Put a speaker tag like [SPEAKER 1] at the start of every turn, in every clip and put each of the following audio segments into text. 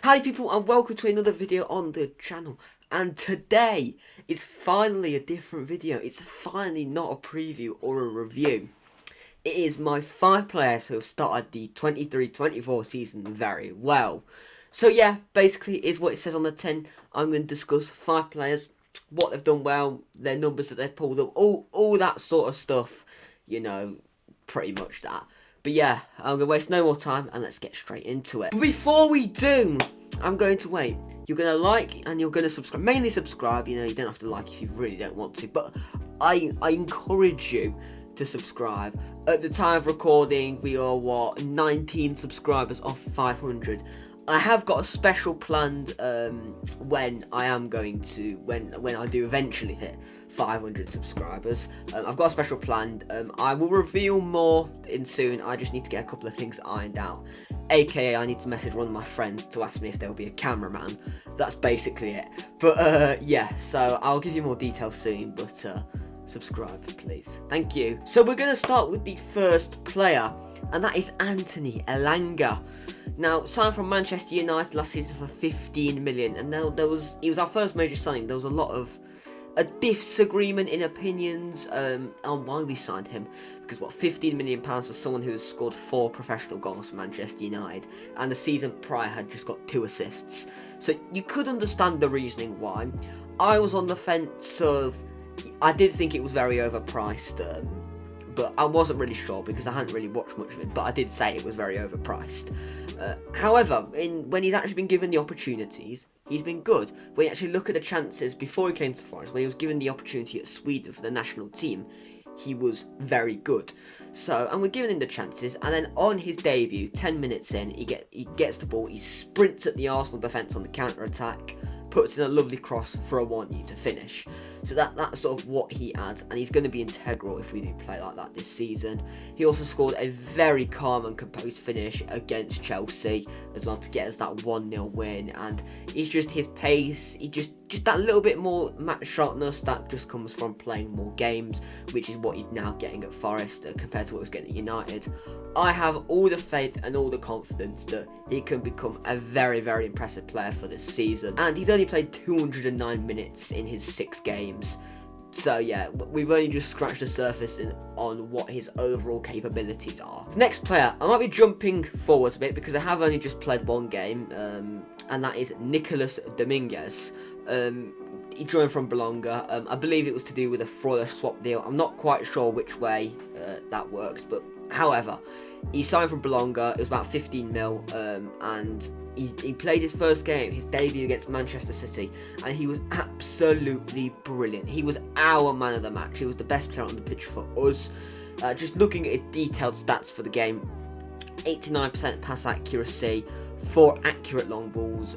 [SPEAKER 1] Hi people and welcome to another video on the channel, and today is finally a different video. It's finally not a preview or a review. It is my 5 players who have started the 23-24 season very well. So yeah, basically is what it says on the tin. I'm going to discuss 5 players, what they've done well, their numbers that they've pulled up, all that sort of stuff, you know, pretty much that. But yeah, I'm going to waste no more time and let's get straight into it. But before we do, I'm going to wait. You're going to like and you're going to subscribe. Mainly subscribe, you know, you don't have to like if you really don't want to. But I encourage you to subscribe. At the time of recording, we are, 19 subscribers off 500. I have got a special planned when I do eventually hit 500 subscribers. I've got a special planned. I will reveal more in soon. I just need to get a couple of things ironed out. AKA, I need to message one of my friends to ask me if there will be a cameraman. That's basically it. But yeah, so I'll give you more details soon. But subscribe, please. Thank you. So we're going to start with the first player, and that is Elneny. Now, signed from Manchester United last season for 15 million, and now he was our first major signing. There was a lot of a disagreement in opinions on why we signed him, because 15 million pounds for someone who has scored 4 professional goals for Manchester United, and the season prior had just got 2 assists. So you could understand the reasoning why. I was on the fence of, I did think it was very overpriced. But I wasn't really sure because I hadn't really watched much of it, but I did say it was very overpriced. However, when he's actually been given the opportunities, he's been good. When you actually look at the chances before he came to Forest, when he was given the opportunity at Sweden for the national team, he was very good. So, and we're giving him the chances, and then on his debut, 10 minutes in, he gets the ball, he sprints at the Arsenal defence on the counter-attack, puts in a lovely cross for a 1-2 to finish. So that's sort of what he adds, and he's going to be integral if we do play like that this season. He also scored a very calm and composed finish against Chelsea as well to get us that 1-0 win, and it's just his pace, just that little bit more match sharpness that just comes from playing more games, which is what he's now getting at Forest compared to what he was getting at United. I have all the faith and all the confidence that he can become a very, very impressive player for this season. And he's only played 209 minutes in his 6 games. So yeah, we've only just scratched the surface on what his overall capabilities are. The next player, I might be jumping forwards a bit because I have only just played 1 game, and that is Dominguez. He joined from Bologna. I believe it was to do with a Freuler swap deal. I'm not quite sure which way that works, but however, he signed from Bologna. It was about 15 mil, and he played his first game, his debut against Manchester City, and he was absolutely brilliant. He was our man of the match. He was the best player on the pitch for us. Just looking at his detailed stats for the game, 89% pass accuracy, 4 accurate long balls,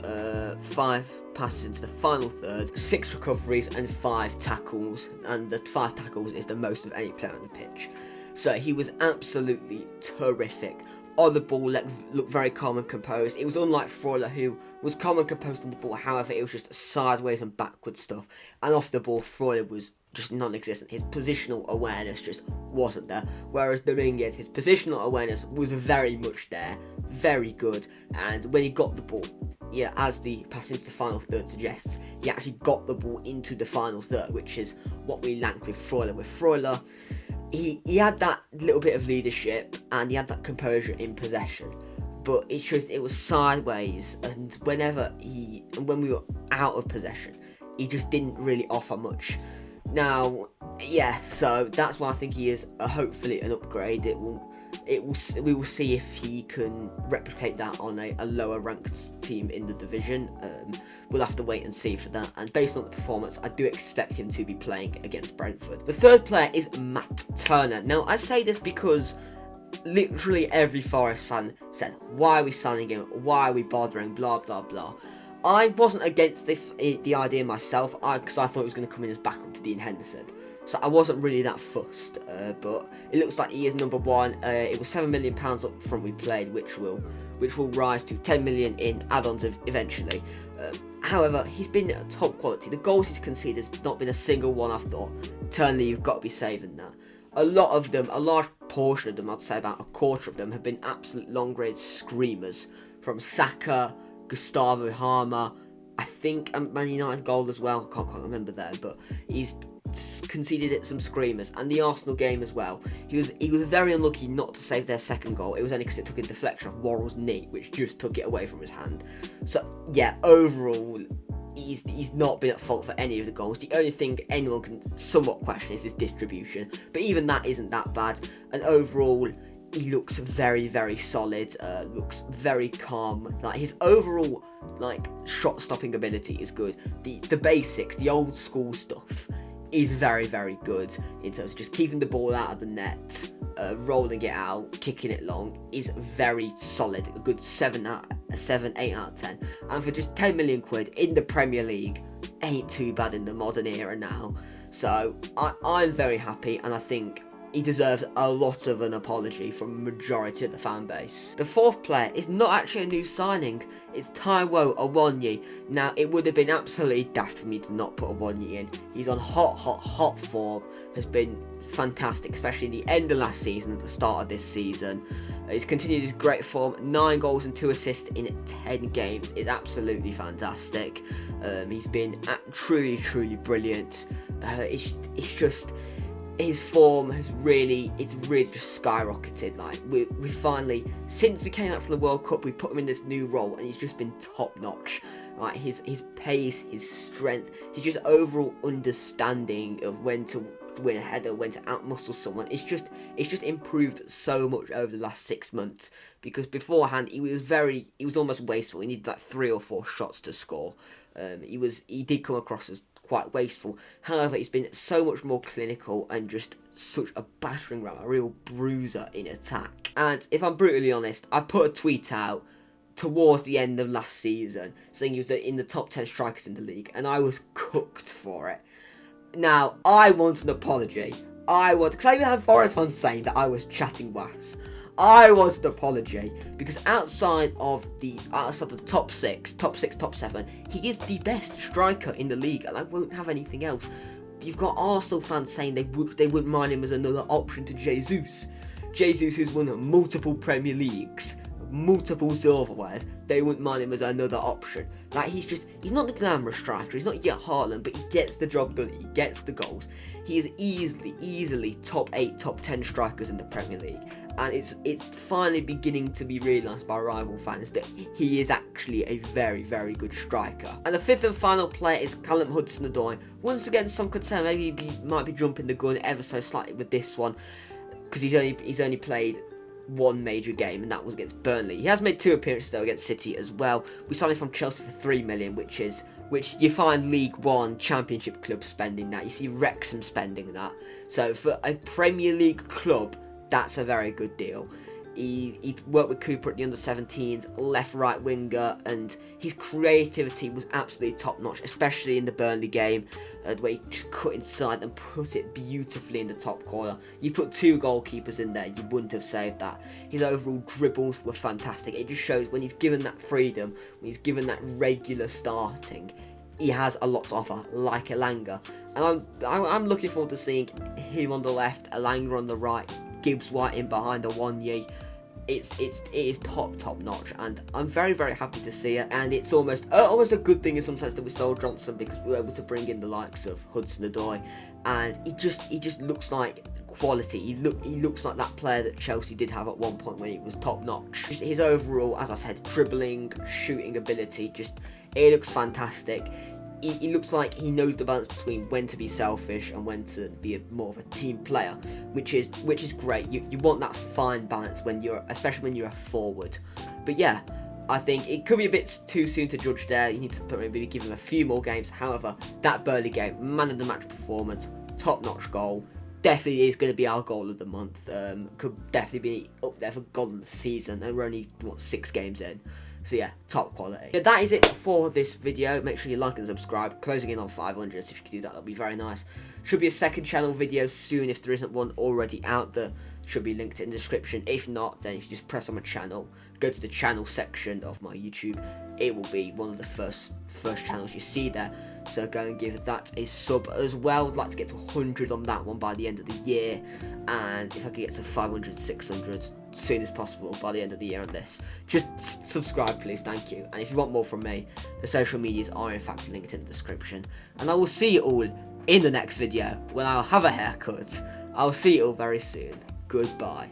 [SPEAKER 1] 5 passes into the final third, 6 recoveries and 5 tackles, and the 5 tackles is the most of any player on the pitch. So he was absolutely terrific. On the ball, looked very calm and composed. It was unlike Freuler, who was calm and composed on the ball. However, it was just sideways and backwards stuff. And off the ball, Freuler was just non-existent. His positional awareness just wasn't there. Whereas Dominguez, his positional awareness was very much there. Very good. And when he got the ball, yeah, as the pass into the final third suggests, he actually got the ball into the final third, which is what we lacked with Freuler. With Freuler, he had that little bit of leadership and he had that composure in possession, but it was sideways, and when we were out of possession, he just didn't really offer much. Now, yeah, so that's why I think he is hopefully an upgrade. We will see if he can replicate that on a lower ranked team in the division. We'll have to wait and see for that, and based on the performance, I do expect him to be playing against Brentford. The third player is Matt Turner. Now, I say this because literally every Forest fan said, why are we signing him, why are we bothering, blah blah blah. I wasn't against the idea myself, because I thought it was going to come in as backup to Dean Henderson. So I wasn't really that fussed, but it looks like he is number 1. It was £7 million up front we played, which will rise to 10 million in add-ons eventually. However, he's been top quality. The goals he's conceded has not been a single one I've thought, Turner, you've got to be saving that. A lot of them, a large portion of them, I'd say about a quarter of them, have been absolute long-range screamers, from Saka Gustavo Harmer, I think a Man United goal as well. I can't quite remember there, but he's conceded some screamers. And the Arsenal game as well. He was very unlucky not to save their second goal. It was only because it took a deflection of Worrell's knee, which just took it away from his hand. So yeah, overall, he's not been at fault for any of the goals. The only thing anyone can somewhat question is his distribution, but even that isn't that bad. And overall, he looks very, very solid, looks very calm. Like, his overall, like, shot stopping ability is good. The basics, the old school stuff is very, very good in terms of just keeping the ball out of the net, rolling it out, kicking it long, is very solid. A good 7, 8 out of 10. And for just 10 million quid in the Premier League, ain't too bad in the modern era now. So I'm very happy, and I think he deserves a lot of an apology from a majority of the fan base. The fourth player is not actually a new signing. It's Taiwo Awoniyi. Now, it would have been absolutely daft for me to not put Awoniyi in. He's on hot form. Has been fantastic, especially in the end of last season and the start of this season. He's continued his great form. 9 goals and 2 assists in 10 games is absolutely fantastic. He's been truly brilliant. It's just, his form has really just skyrocketed. Like, we finally, since we came out from the World Cup, we put him in this new role, and he's just been top notch. Like, his pace, his strength, his just overall understanding of when to win a header, when to outmuscle someone. It's just improved so much over the last 6 months. Because beforehand, he was almost wasteful. He needed like 3 or 4 shots to score. He did come across as quite wasteful. However, he's been so much more clinical and just such a battering ram, a real bruiser in attack. And if I'm brutally honest, I put a tweet out towards the end of last season saying he was in the top 10 strikers in the league, and I was cooked for it. Now, I want an apology. Because I even had Forest fans saying that I was chatting wax. I want an apology, because outside of the top 6, top 7, he is the best striker in the league, and I won't have anything else. You've got Arsenal fans saying they wouldn't mind him as another option to Jesus. Jesus, who's won multiple Premier Leagues, multiple silverwares, they wouldn't mind him as another option. Like, he's not the glamorous striker, he's not yet Haaland, but he gets the job done, he gets the goals. He is easily top 8, top 10 strikers in the Premier League. And it's finally beginning to be realised by rival fans that he is actually a very, very good striker. And the fifth and final player is Callum HudsonOdoi. Once again, some concern, maybe he might be jumping the gun ever so slightly with this one, because he's only played 1 major game, and that was against Burnley. He has made 2 appearances though against City as well. We signed him from Chelsea for 3 million, which you find League One Championship clubs spending that. You see Wrexham spending that. So for a Premier League club, that's a very good deal. He worked with Cooper at the under-17s, left-right winger, and his creativity was absolutely top-notch, especially in the Burnley game, where he just cut inside and put it beautifully in the top corner. You put 2 goalkeepers in there, you wouldn't have saved that. His overall dribbles were fantastic. It just shows when he's given that freedom, when he's given that regular starting, he has a lot to offer, like Elanga. And I'm looking forward to seeing him on the left, Elanga on the right, Gibbs White in behind Awoniyi. It is top notch, and I'm very, very happy to see it. And it's almost a good thing in some sense that we sold Johnson, because we were able to bring in the likes of HudsonOdoi, and he just looks like quality. He looks like that player that Chelsea did have at one point when he was top notch. Just his overall, as I said, dribbling, shooting ability, it looks fantastic. He looks like he knows the balance between when to be selfish and when to be more of a team player, which is great. You want that fine balance especially when you're a forward. But yeah, I think it could be a bit too soon to judge there. You need to maybe give him a few more games. However, that Burnley game, man of the match performance, top-notch goal, definitely is going to be our goal of the month. Could definitely be up there for goal of the season, and we're only 6 games in. So yeah, top quality. Yeah, that is it for this video. Make sure you like and subscribe. Closing in on 500, so if you could do that, that'd be very nice. Should be a second channel video soon if there isn't one already out there. Should be linked in the description. If not, then if you just press on my channel, go to the channel section of my YouTube, it will be one of the first channels you see there. So go and give that a sub as well. I'd like to get to 100 on that one by the end of the year. And if I could get to 500, 600, soon as possible by the end of the year on this. Just subscribe, please, thank you. And if you want more from me, the social medias are in fact linked in the description. And I will see you all in the next video when I'll have a haircut. I'll see you all very soon. Goodbye.